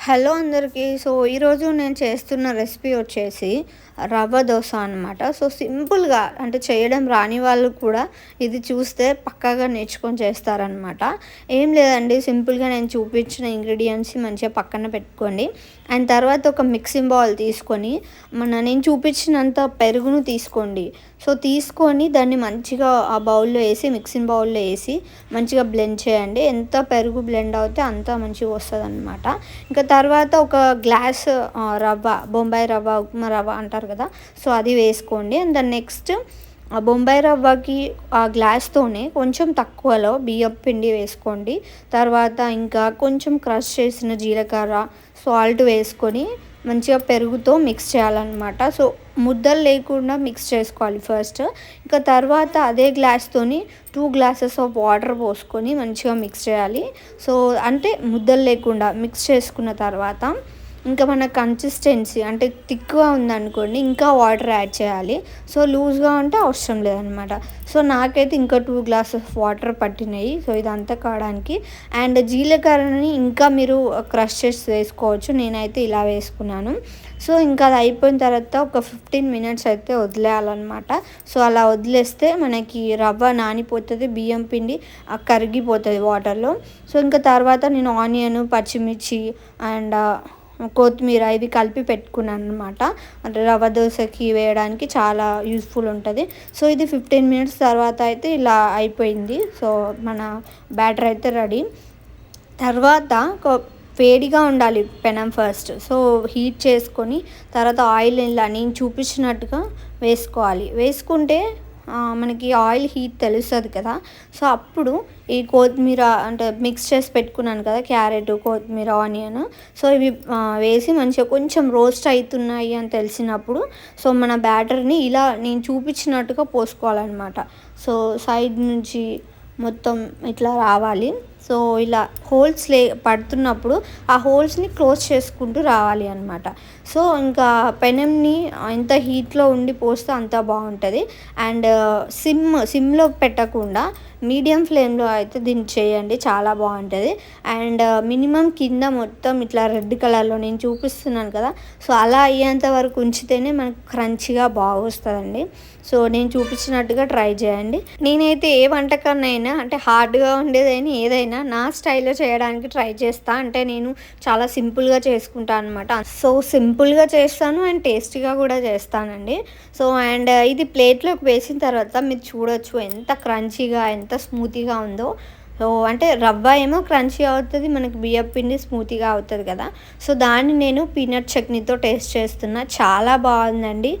Hello అందరికీ. ఈరోజు నేను చేస్తున్న రెసిపీ వచ్చేసి రవ్వ దోస అనమాట. సింపుల్‌గా అంటే చేయడం రాని వాళ్ళు కూడా ఇది చూస్తే పక్కాగా నేర్చుకొని చేస్తారనమాట. ఏం లేదండి, సింపుల్‌గా నేను చూపించిన ఇంగ్రీడియెంట్స్ మంచిగా పక్కన పెట్టుకోండి. అండ్ తర్వాత ఒక మిక్సింగ్ బౌల్ తీసుకొని నేను చూపించినంత పెరుగును తీసుకోండి. తీసుకొని దాన్ని మంచిగా ఆ బౌల్‌లో ఏసి మిక్సింగ్ బౌల్‌లో ఏసి మంచిగా బ్లెండ్ చేయండి. ఎంత పెరుగు బ్లెండ్ అవుతే అంత మంచిగా వస్తదనమాట. ఇంకా తర్వాత ఒక గ్లాస్ రవ్వ, బొంబాయి రవ్వ, ఉప్మా రవ్వ అంటారు కదా! అది వేసుకోండి. అండ్ దాని నెక్స్ట్ ఆ బొంబాయి రవ్వకి ఆ గ్లాస్‌తోనే కొంచెం తక్కువలో బియ్యపు పిండి వేసుకోండి. తర్వాత ఇంకా కొంచెం క్రష్ చేసిన జీలకర్ర, సాల్ట్ వేసుకొని మంచిగా పెరుగుతో మిక్స్ చేయాలన్నమాట. ముద్దలు లేకుండా మిక్స్ చేసుకోవాలి ఫస్ట్. ఇంకా తర్వాత అదే గ్లాస్తోని 2 గ్లాసెస్ ఆఫ్ వాటర్ పోసుకొని మంచిగా మిక్స్ చేయాలి. అంటే ముద్దలు లేకుండా మిక్స్ చేసుకున్న తర్వాత ఇంకా మన కన్సిస్టెన్సీ అంటే థిక్‌గా ఉందనుకోండి, ఇంకా వాటర్ యాడ్ చేయాలి. లూజ్‌గా ఉంటే అవసరం లేదనమాట. నాకైతే ఇంకా 2 గ్లాసెస్ వాటర్ పట్టినాయి. ఇదంతా కావడానికి. అండ్ జీలకర్రని ఇంకా మీరు క్రష్ చేసి వేసుకోవచ్చు. నేనైతే ఇలా వేసుకున్నాను. ఇంకా అది అయిపోయిన తర్వాత ఒక 15 మినిట్స్ అయితే వదిలేయాలన్నమాట. అలా వదిలేస్తే మనకి రవ్వ నానిపోతుంది, బియ్యం పిండి కరిగిపోతుంది వాటర్‌లో. ఇంకా తర్వాత నేను ఆనియన్, పచ్చిమిర్చి అండ్ కొత్తిమీర ఇవి కలిపి పెట్టుకున్నాననమాట. అంటే రవ్వ దోసకి వేయడానికి చాలా యూజ్‌ఫుల్ ఉంటది. ఇది 15 మినిట్స్ తర్వాత అయితే ఇలా అయిపోయింది. మన బ్యాటర్ అయితే రెడీ. తర్వాత వేడిగా ఉండాలి పెనం ఫస్ట్. హీట్ చేసుకొని తర్వాత ఆయిల్ ఇలా నేను చూపించినట్టుగా వేసుకోవాలి. వేసుకుంటే మనకి ఆయిల్ హీట్ తెలుస్తుంది కదా! అప్పుడు ఈ కొత్తిమీర అంటే మిక్స్ చేసి పెట్టుకున్నాను కదా! క్యారెట్, కొత్తిమీర, ఆనియన్ ఇవి వేసి మంచిగా కొంచెం రోస్ట్ అవుతున్నాయి అని తెలిసినప్పుడు మన బ్యాటర్‌ని ఇలా నేను చూపించినట్టుగా పోసుకోవాలన్నమాట. సైడ్ నుంచి మొత్తం ఇట్లా రావాలి. ఇలా హోల్స్ పడుతున్నప్పుడు ఆ హోల్స్‌ని క్లోజ్ చేసుకుంటూ రావాలి అనమాట. ఇంకా పెనంని ఎంత హీట్‌లో ఉండి పోస్తే అంత బాగుంటుంది. అండ్ సిమ్‌లో పెట్టకుండా మీడియం ఫ్లేమ్‌లో అయితే దీన్ని చేయండి, చాలా బాగుంటుంది. అండ్ మినిమం కింద మొత్తం ఇట్లా రెడ్ కలర్‌లో నేను చూపిస్తున్నాను కదా! అలా అయ్యేంత వరకు ఉంచితేనే మనకు క్రంచీగా బాగా వస్తుందండి. నేను చూపించినట్టుగా ట్రై చేయండి. నేనైతే ఏ వంటకాన్నైనా అంటే హార్డ్‌గా ఉండేదైనా ఏదైనా నా స్టైల్‌లో చేయడానికి ట్రై చేస్తా. అంటే నేను చాలా సింపుల్‌గా చేసుకుంటాను అనమాట. సింపుల్‌గా చేస్తాను అండ్ టేస్టీగా కూడా చేస్తానండి. అండ్ ఇది ప్లేట్‌లోకి వేసిన తర్వాత మీరు చూడొచ్చు ఎంత క్రంచీగా, ఎంత స్మూతీగా ఉందో. అంటే రవ్వ ఏమో క్రంచీ అవుతుంది, మనకి బియ్యపు పిండి స్మూతీగా అవుతుంది కదా! దాన్ని నేను పీనట్ చట్నీతో టేస్ట్ చేస్తున్నా. చాలా బాగుందండి.